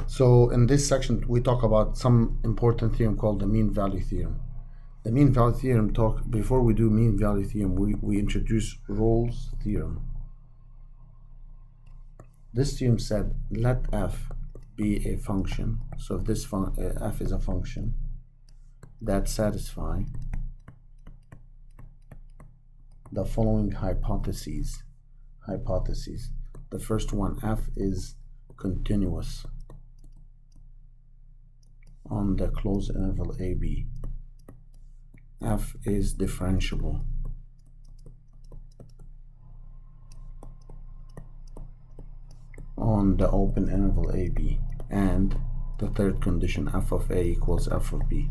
So in this section, we talk about some important theorem called the mean value theorem. The mean value theorem before we do mean value theorem, we introduce Rolle's theorem. This theorem said, let f be a function. So if this f is a function that satisfies the following hypotheses. The first one, f is continuous on the closed interval AB. F is differentiable on the open interval AB. And the third condition, f of A equals f of B.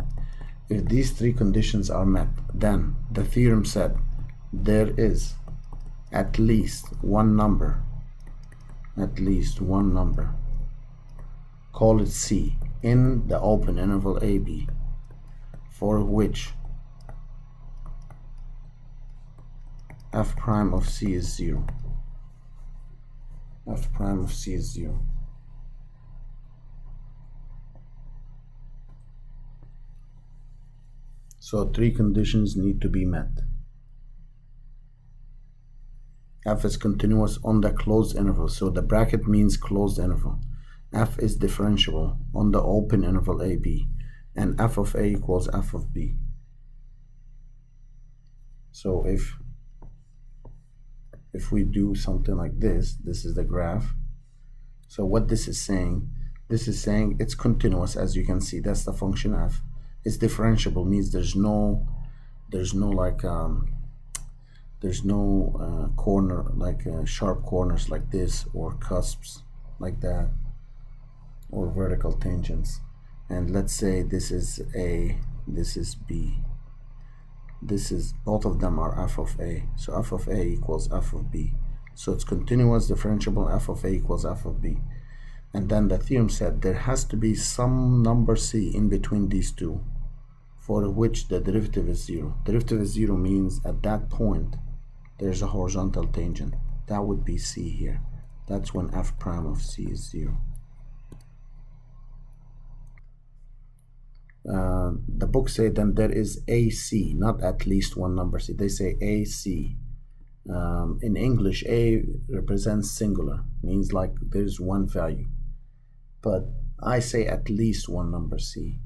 If these three conditions are met, then the theorem said there is at least one number, call it C, in the open interval AB, for which f prime of C is 0. F prime of C is 0. So three conditions need to be met. F is continuous on the closed interval, so the bracket means closed interval. F is differentiable on the open interval AB, and f of A equals f of B. So if we do something like this, this is the graph. So what this is saying it's continuous, as you can see. That's the function f. It's differentiable, means there's no corner, like sharp corners like this, or cusps like that, or vertical tangents. And let's say this is A, this is B. Both of them are f of A. So f of A equals f of B. So it's continuous, differentiable, f of A equals f of B. And then the theorem said there has to be some number C in between these two, for which the derivative is 0. Derivative is 0 means at that point there's a horizontal tangent. That would be C here. That's when f prime of C is 0. The book say then there is AC, not at least one number C. They say AC. In English, A represents singular, means like there's one value. But I say at least one number C.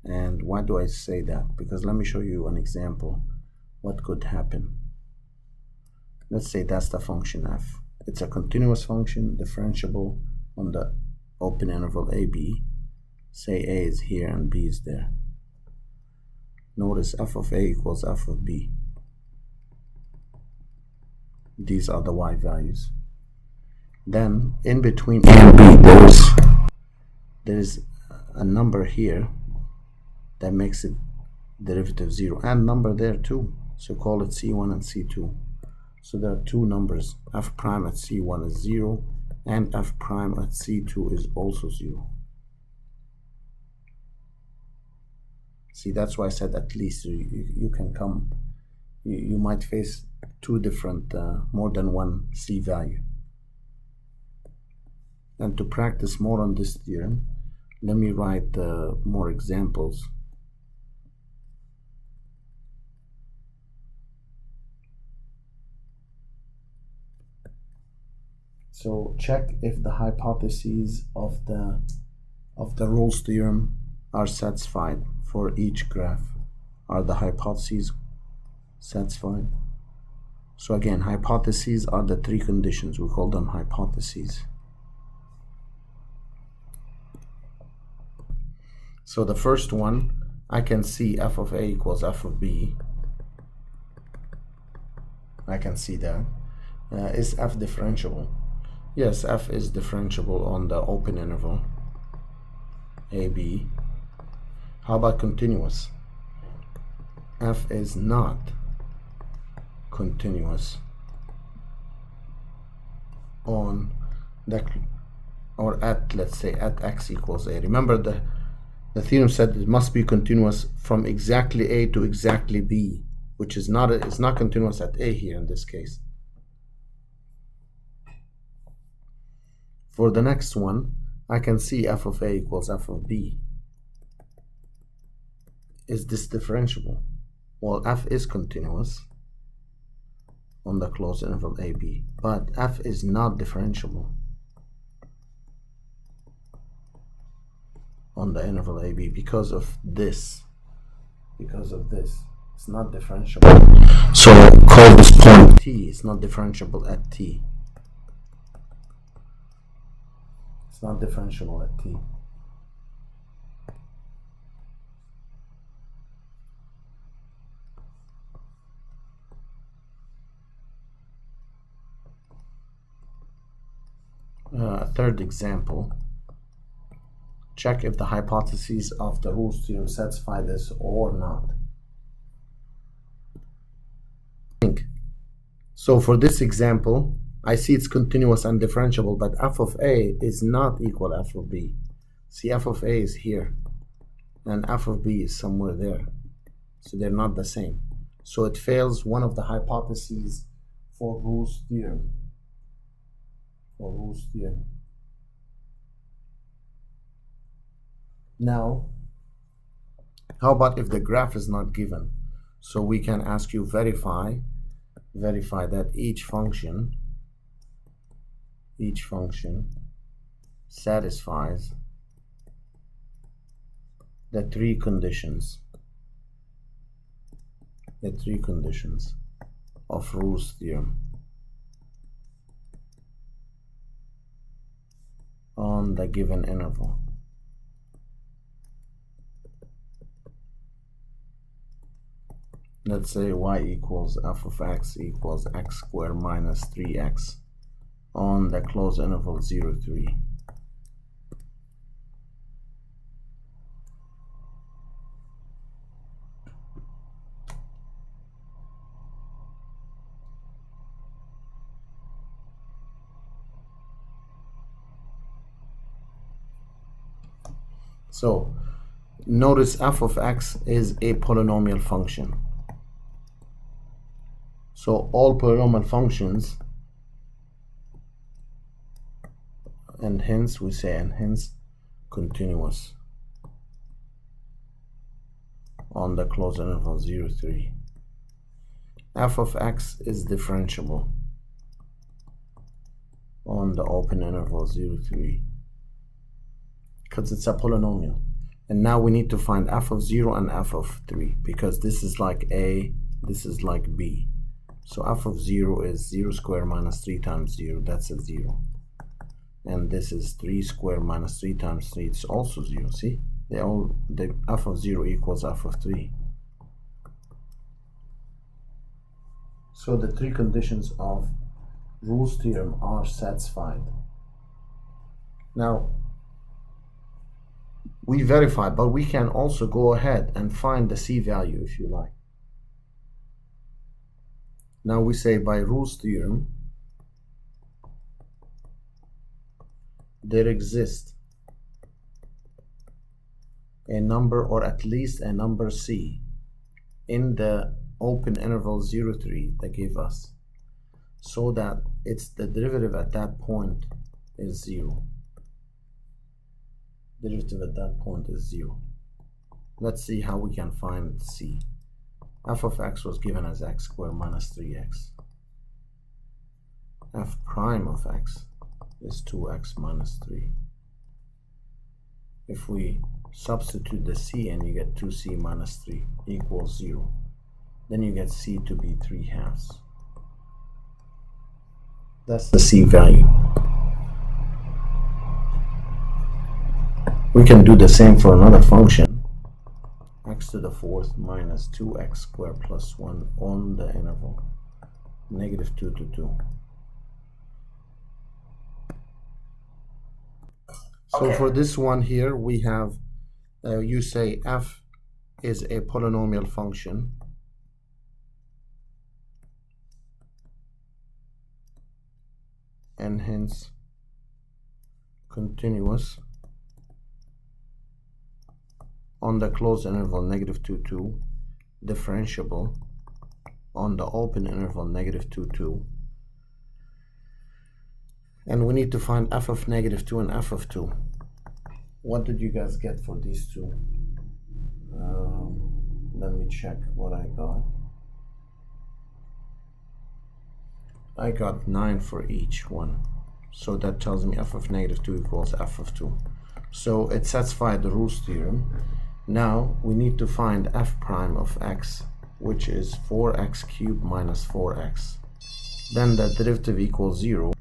And why do I say that? Because let me show you an example what could happen. Let's say that's the function f. It's a continuous function, differentiable on the open interval AB. Say A is here and B is there. Notice f of A equals f of B. These are the y values. Then in between A and B there's a number here that makes it derivative 0, and number there too. So call it C1 and C2. So there are two numbers. F prime at C1 is 0, and f prime at C2 is also 0. See, that's why I said at least. You can come, you might face two different, more than one C value. And to practice more on this theorem, let me write more examples. So check if the hypotheses of the Rolle's theorem are satisfied for each graph. Are the hypotheses satisfied? So again, hypotheses are the three conditions. We call them hypotheses. So the first one, I can see f of A equals f of B. I can see that. Is f differentiable? Yes, f is differentiable on the open interval AB. How about continuous? F is not continuous on the, or at, let's say, at x equals A. Remember the theorem said it must be continuous from exactly A to exactly B, which is not, it's not continuous at A here in this case. For the next one, I can see f of a equals f of b. Is this differentiable? Well, f is continuous on the closed interval ab, but f is not differentiable on the interval ab because of this. It's not differentiable. So call this point t. It's not differentiable at t. It's not differentiable at t. Third example. Check if the hypotheses of the Roule's theorem satisfy this or not. So for this example, I see it's continuous and differentiable, but f of a is not equal to f of b. See, f of a is here, and f of b is somewhere there. So they're not the same. So it fails one of the hypotheses for Roule's theorem. Now, how about if the graph is not given? So we can ask you verify that each function satisfies the three conditions of Roule's theorem on the given interval. Let's say y equals f of x equals x squared minus 3x on the closed interval 0, 3. So notice f of x is a polynomial function. So all polynomial functions, and hence continuous on the closed interval 0, 3. F of x is differentiable on the open interval 0, 3 because it's a polynomial. And now we need to find f of 0 and f of 3 because this is like a, this is like b. So f of 0 is 0 squared minus 3 times 0, that's a 0. And this is 3 squared minus 3 times 3, it's also 0. See, the f of 0 equals f of 3. So the three conditions of Roule's theorem are satisfied. Now we verify, but we can also go ahead and find the c value if you like. Now we say by Roule's theorem there exists a number, or at least a number c, in the open interval 0, 3 they give us, so that it's the derivative at that point is 0. Derivative at that point is 0. Let's see how we can find c. F of x was given as x squared minus 3x. F prime of x is 2x minus 3. If we substitute the c and you get 2c minus 3 equals 0, then you get c to be 3/2. That's the c value. We can do the same for another function, x to the 4th minus 2x squared plus 1 on the interval -2 to 2. So for this one here, we have, you say f is a polynomial function and hence continuous on the closed interval -2, 2, differentiable on the open interval -2, 2. And we need to find f of -2 and f of 2. What did you guys get for these two? Let me check what I got. I got 9 for each one. So that tells me f of negative 2 equals f of 2. So it satisfied the Rolle's theorem. Now we need to find f prime of x, which is 4x cubed minus 4x. Then the derivative equals 0.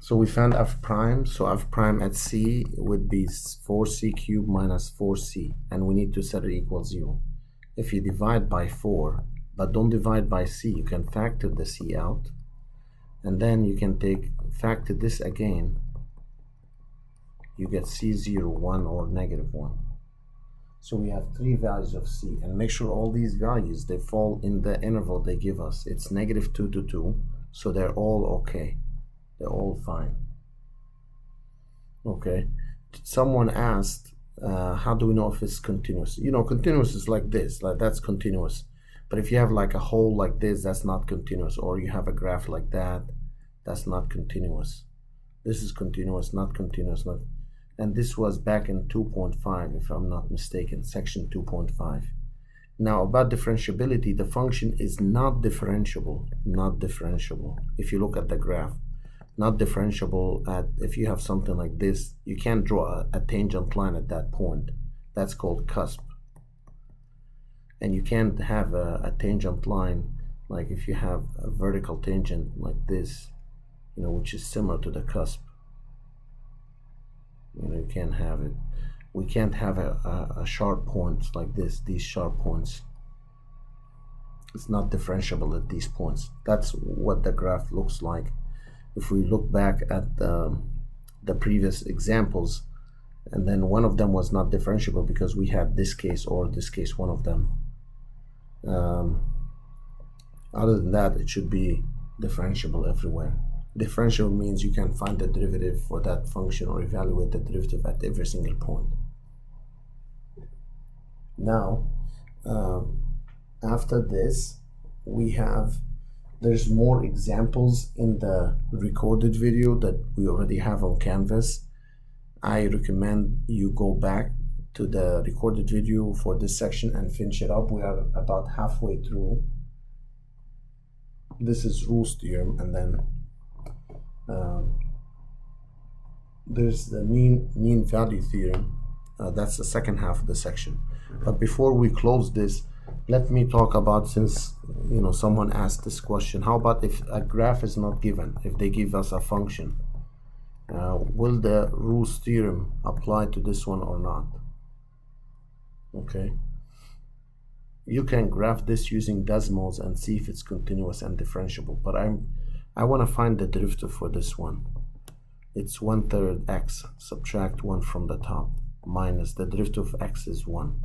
So we found f prime, so f prime at c would be 4c cubed minus 4c, and we need to set it equals 0. If you divide by 4, but don't divide by c, you can factor the c out, and then you can factor this again. You get c0, 1, or negative 1. So we have 3 values of c, and make sure all these values, they fall in the interval they give us. It's negative 2 to 2, so they're all okay. They're all fine. Okay. Someone asked, how do we know if it's continuous? You know, continuous is like this, like that's continuous. But if you have like a hole like this, that's not continuous. Or you have a graph like that, that's not continuous. This is continuous, not continuous. Not. And this was back in 2.5, if I'm not mistaken, section 2.5. Now about differentiability, the function is not differentiable. Not differentiable. If you look at the graph. Not differentiable if you have something like this, you can't draw a tangent line at that point. That's called cusp. And you can't have a tangent line like if you have a vertical tangent like this, you know, which is similar to the cusp. You know, you can't have it. We can't have a sharp point like this, these sharp points. It's not differentiable at these points. That's what the graph looks like. If we look back at the previous examples, and then one of them was not differentiable because we had this case or this case, one of them. Other than that, it should be differentiable everywhere. Differentiable means you can find the derivative for that function or evaluate the derivative at every single point. Now, after this, there's more examples in the recorded video that we already have on Canvas. I recommend you go back to the recorded video for this section and finish it up. We are about halfway through. This is Rolle's theorem, and then there's the mean value theorem. That's the second half of the section. But before we close this, let me talk about, since you know someone asked this question, how about if a graph is not given, if they give us a function, will the Rolle's theorem apply to this one or not? Okay, you can graph this using decimals and see if it's continuous and differentiable, but I want to find the derivative for this one. It's 1/3 x, subtract 1 from the top, minus the derivative of x is 1.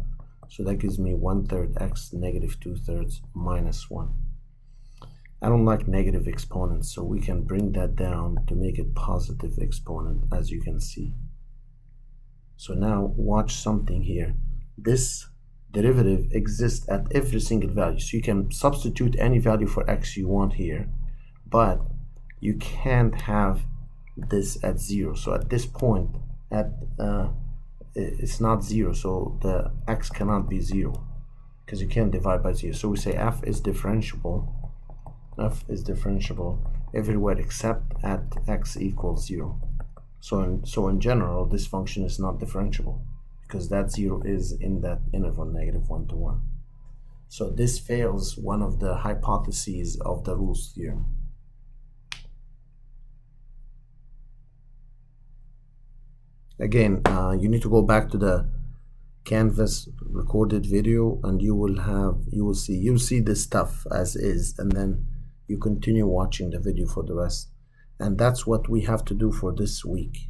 So that gives me 1/3 x negative 2/3 minus 1. I don't like negative exponents, so we can bring that down to make it positive exponent, as you can see. So now watch something here. This derivative exists at every single value. So you can substitute any value for x you want here, but you can't have this at 0. So at this point, it's not 0, so the x cannot be 0 because you can't divide by 0. So we say f is differentiable. F is differentiable everywhere except at x equals 0. So in general, this function is not differentiable because that 0 is in that interval negative 1 to 1. So this fails one of the hypotheses of the Rolle's theorem. Again, you need to go back to the Canvas recorded video, and you'll see this stuff as is, and then you continue watching the video for the rest. And that's what we have to do for this week.